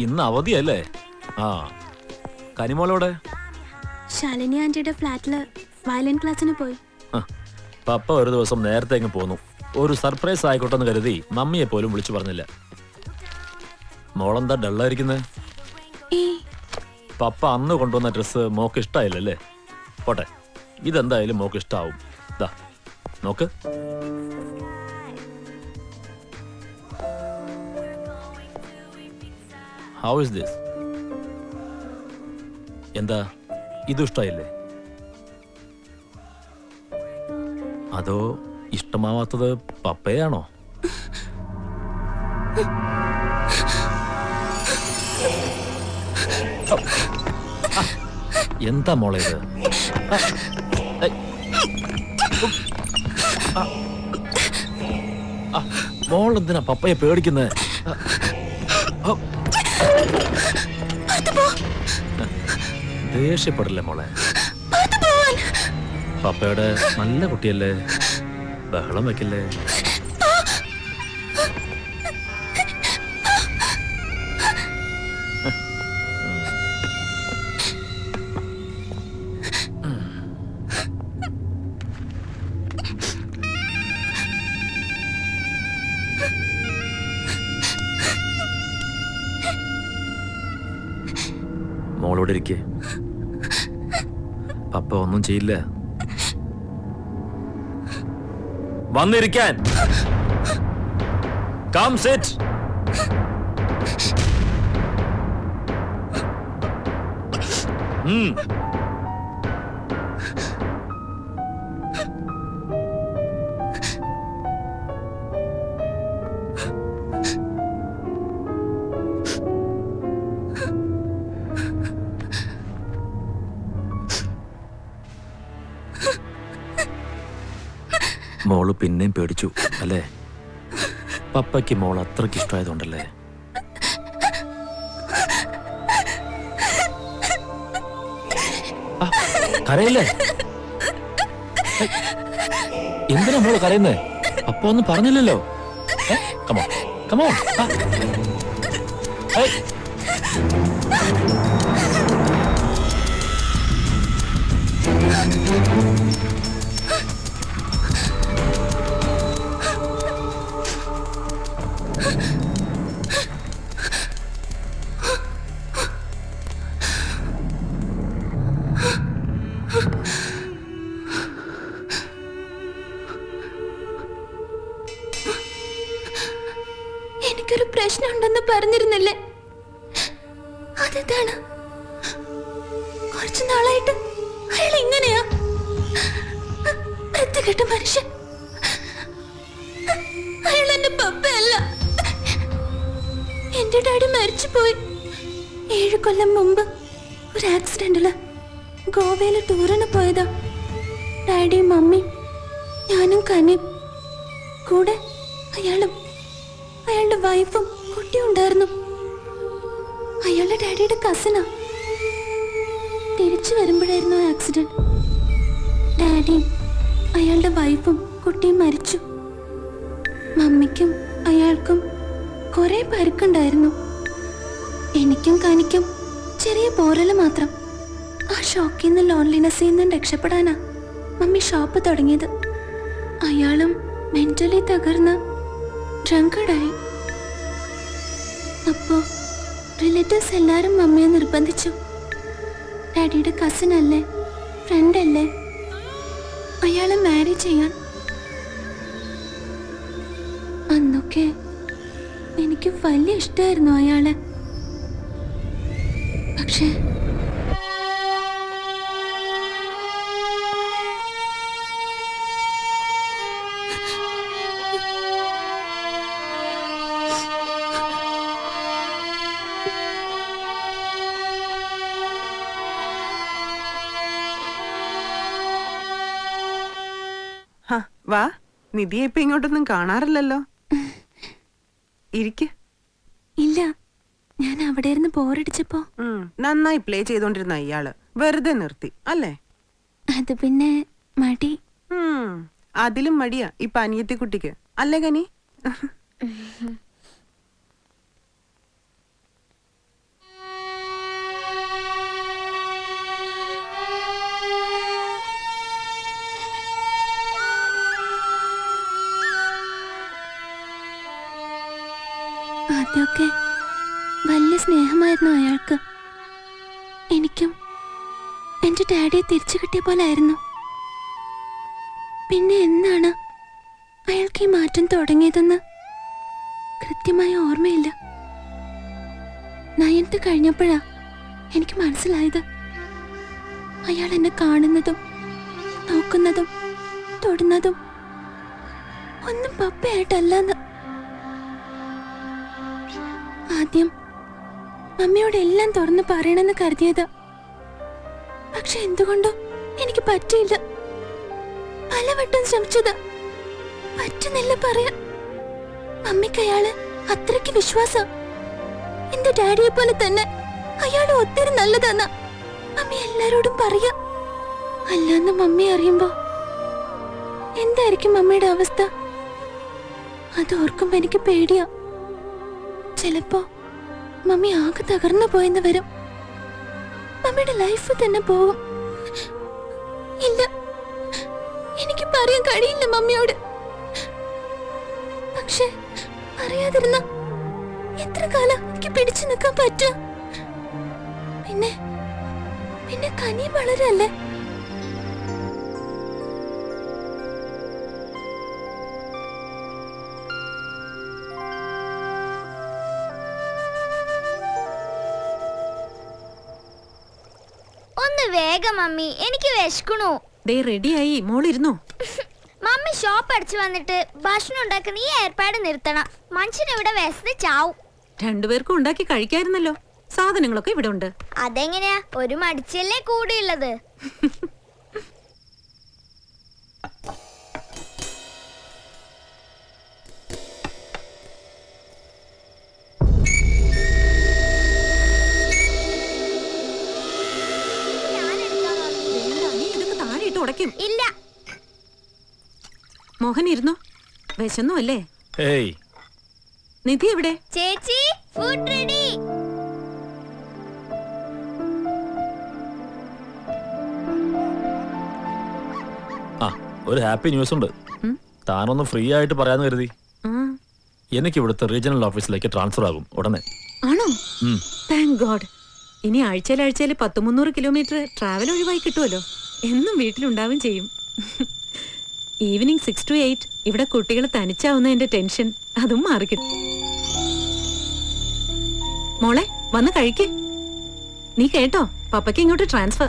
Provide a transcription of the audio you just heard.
ഇന്ന് അവധിയല്ലേ? ആ, കനിമോളോടെ? ശാലിനി ആന്റിയുടെ ഫ്ലാറ്റില് വയലിൻ ക്ലാസ്സിന് പോയി. പപ്പ ഒരു ദിവസം നേരത്തെ അങ്ങ് പോന്നു. ഒരു സർപ്രൈസ് ആയിക്കോട്ടെ എന്ന് കരുതി മമ്മിയെ പോലും വിളിച്ചു പറഞ്ഞില്ല. മോളെന്താ ഡള്ളായിരിക്കുന്നത്? പപ്പ അന്ന് കൊണ്ടുവന്ന ഡ്രസ്സ് മോക്ക് ഇഷ്ടായില്ലല്ലേ? പോട്ടെ, ഇതെന്തായാലും മോക്ക് ഇഷ്ടാവും. ദാ നോക്ക്. How is this? എന്താ ഇതും ഇഷ്ടായില്ലേ? അതോ ഇഷ്ടമാവാത്തത് പപ്പയാണോ? എന്താ മോളെ ഇത്? മോൾ എന്തിനാ പപ്പയെ പേടിക്കുന്നത്? ദേഷ്യപ്പെടില്ലേ മോളെ? പപ്പയുടെ നല്ല കുട്ടിയല്ലേ, ബഹളം വെക്കില്ലേ? മോളോട് ഇരിക്കേ, പപ്പ ഒന്നും ചെയ്യില്ല. വന്നിരിക്കാൻ. Come sit. മോള് പിന്നെയും പേടിച്ചു അല്ലേ? പപ്പയ്ക്ക് മോൾ അത്രയ്ക്ക് ഇഷ്ടമായതുകൊണ്ടല്ലേ? കരയില്ലേ? എന്തിനാ മോള് കരയുന്നേ? പപ്പ ഒന്നും പറഞ്ഞില്ലല്ലോ. Come on come on. എനിക്കൊരു പ്രശ്നമുണ്ടെന്ന് പറഞ്ഞിരുന്നില്ലേ? അതാണ് കുറച്ചു നാളായിട്ട് അയാൾ ഇങ്ങനെയാ. വൃത്തികെട്ട മനുഷ്യൻ. അയാൾ എന്റെ പപ്പയല്ല. എന്റെ ഡാഡി മരിച്ചുപോയി 7 കൊല്ലം മുമ്പ് ഒരു ആക്സിഡന്റില്. ഗോവയില് ടൂറിന് പോയതാ. ഡാഡിയും മമ്മിയും ഞാനും കനിയും കൂടെ അയാളും അയാളുടെ വൈഫും കുട്ടിയും ഉണ്ടായിരുന്നു. അയാളുടെ ഡാഡിയുടെ കസിനാ. തിരിച്ചു വരുമ്പോഴായിരുന്നു ആക്സിഡന്റ്. ഡാഡിയും അയാളുടെ വൈഫും കുട്ടിയും മരിച്ചു. മമ്മിക്കും അയാൾക്കും കുറെ പരുക്കുണ്ടായിരുന്നു. എനിക്കും കനിക്കും ചെറിയ പോറല് മാത്രം. ആ ഷോക്കിൽ നിന്ന് ലോൺലിനെസ്സിൽ നിന്നും രക്ഷപ്പെടാനാ മമ്മി ഷോപ്പ് തുടങ്ങിയത്. അയാളും മെന്റലി തകർന്ന് ഡ്രങ്കഡായി. അപ്പോ റിലേറ്റീവ്സ് എല്ലാരും മമ്മിയെ നിർബന്ധിച്ചു. ഡാഡിയുടെ കസിൻ അല്ലേ, ഫ്രണ്ട് അല്ലേ, അയാളെ മാരി ചെയ്യാൻ. അന്നൊക്കെ എനിക്ക് വലിയ ഇഷ്ടമായിരുന്നു അയാളെ. പക്ഷേ വാ, നിധിയെ ഇപ്പൊ ഇങ്ങോട്ടൊന്നും കാണാറില്ലല്ലോ. ഇരിക്ക്. ഇല്ല, ഞാൻ അവിടെ ഇരുന്ന് ബോറടിച്ചപ്പോ നന്നായി പ്ലേ ചെയ്തോണ്ടിരുന്ന ഇയാള് വെറുതെ നിർത്തി അല്ലേ? അത് പിന്നെ മടി. അതിലും മടിയാ ഇപ്പൊ അനിയത്തി കുട്ടിക്ക് അല്ലേ കനി? ആദ്യമൊക്കെ വലിയ സ്നേഹമായിരുന്നു അയാൾക്ക്. എനിക്കും എന്റെ ഡാഡിയെ തിരിച്ചു കിട്ടിയ പോലെ ആയിരുന്നു. പിന്നെ എന്നാണ് അയാൾക്ക് ഈ മാറ്റം തുടങ്ങിയതെന്ന് കൃത്യമായി ഓർമ്മയില്ല. 9th കഴിഞ്ഞപ്പോഴാ എനിക്ക് മനസ്സിലായത് അയാൾ എന്നെ കാണുന്നതും നോക്കുന്നതും തൊടുന്നതും ഒന്നും പപ്പയായിട്ടല്ലെന്ന്. ആദ്യം മമ്മിയോട് എല്ലാം തുറന്ന് പറയണമെന്ന് കരുതിയത്. പക്ഷെ എന്തുകൊണ്ടോ എനിക്ക് പറ്റിയില്ല. പലവട്ടം ശ്രമിച്ചത് പറ്റുന്നില്ല പറയാൻ. മമ്മിക്ക് അയാള് അത്രയ്ക്ക് വിശ്വാസം. എന്റെ ഡാഡിയെ പോലെ തന്നെ അയാള് ഒത്തിരി നല്ലതെന്ന മമ്മി എല്ലാരോടും പറയാ. അല്ലാന്ന് മമ്മി അറിയുമ്പോ എന്തായിരിക്കും മമ്മിയുടെ അവസ്ഥ? അത് ഓർക്കുമ്പോ എനിക്ക് പേടിയാ. ചിലപ്പോ മമ്മി ആകെ തകർന്നു പോയെന്ന് വരും. മമ്മിയുടെ ലൈഫ് തന്നെ പോവും. ഇല്ല, എനിക്ക് പറയാൻ കഴിയില്ല മമ്മിയോട്. പക്ഷെ അറിയാതിരുന്ന എത്ര കാലം എനിക്ക് പിടിച്ചു നിൽക്കാൻ പറ്റും? പിന്നെ പിന്നെ കനി വളരല്ലേ. ഒന്ന് വേഗം മമ്മി, എനിക്ക് വിശക്കണു. ദേ റെഡിയായി, മോളിരുന്നോ? മമ്മി ഷോപ്പ് അടിച്ചു വന്നിട്ട് ഭക്ഷണം ഉണ്ടാക്കുന്ന ഈ ഏർപ്പാട് നിർത്തണം. മനുഷ്യൻ ഇവിടെ വിശന്ന് ചാവും. രണ്ടുപേർക്കും ഉണ്ടാക്കി കഴിക്കായിരുന്നല്ലോ. സാധനങ്ങളൊക്കെ ഇവിടെ ഉണ്ട്. അതെങ്ങനെയാ? ഒരു മടിച്ചല്ലേ കൂടിയുള്ളത്. നീ ഇതൊക്കെ താഴെ ഇട്ട് ഉടയ്ക്കും. ഇല്ല. മോഹൻ ഇരുന്നോ? വിശന്നു അല്ലേ? ഏയ്, നിധി എവിടെ? ചേച്ചി, ഫുഡ് റെഡി. ആ ഒരു ഹാപ്പി ന്യൂസ് ഉണ്ട്. ഉം? താനൊന്ന് ഫ്രീ ആയിട്ട് പറയാന്ന് കരുതി. ആ, എനിക്ക് ഇവിടുത്തെ റീജിയണൽ ഓഫീസിലേക്ക് ട്രാൻസ്ഫർ ആകും ഉടനെ. ആണോ? ഉം. Thank God. ഇനി ആഴ്ചയിൽ 100-300 കിലോമീറ്റർ ട്രാവൽ ഒഴിവായി കിട്ടുമല്ലോ. എന്നും വീട്ടിലുണ്ടാവും ചെയ്യും. ഈവനിങ് 6 to 8 ഇവിടെ കുട്ടികൾ തനിച്ചാവുന്നതിന്റെ ടെൻഷൻ അതും മാറിക്കിട്ടും. മോളെ വന്ന് കഴിക്കേ. നീ കേട്ടോ, പപ്പയ്ക്ക് ഇങ്ങോട്ട് ട്രാൻസ്ഫർ.